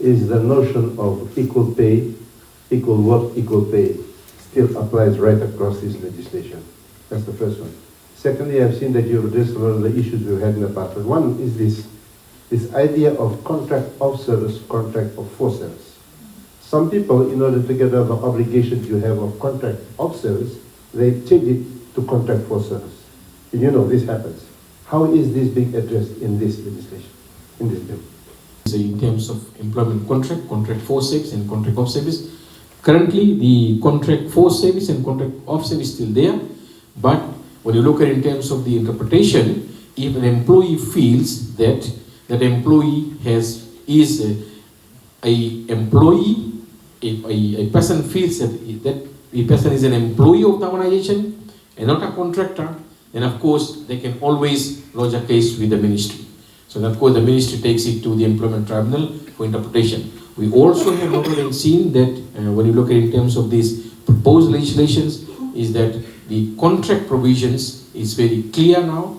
is the notion of equal pay, equal work, equal pay still applies right across this legislation. That's the first one. Secondly, I've seen that you've addressed a lot of the issues we've had in the past. But one is this idea of contract of service, contract of for service. Some people, in order to get out of the obligations you have of contract of service, they change it to contract for service. And you know this happens. How is this being addressed in this legislation, in this bill? In terms of employment contract, contract for service and contract of service, currently the contract for service and contract of service is still there, but when you look at it in terms of the interpretation, if an employee feels that that employee is a employee, if a person feels that the person is an employee of the organization and not a contractor, then of course they can always lodge a case with the ministry. So of course the ministry takes it to the employment tribunal for interpretation. We also have noted and seen that when you look at it in terms of these proposed legislations, is that the contract provisions is very clear now.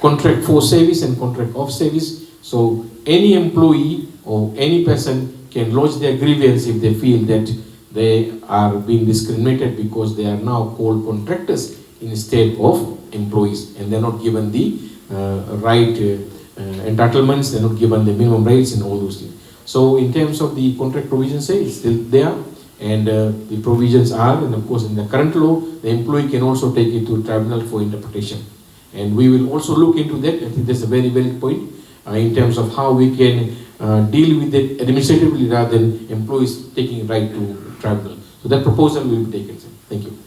Contract for service and contract of service. So any employee or any person can lodge their grievance if they feel that they are being discriminated because they are now called contractors instead of employees, and they're not given the right entitlements, they're not given the minimum rates and all those things. So in terms of the contract provisions, it's still there, and the provisions are, and of course in the current law, the employee can also take it to tribunal for interpretation. And we will also look into that. I think that's a very valid point in terms of how we can deal with it administratively rather than employees taking right to tribunal. So that proposal will be taken. Thank you.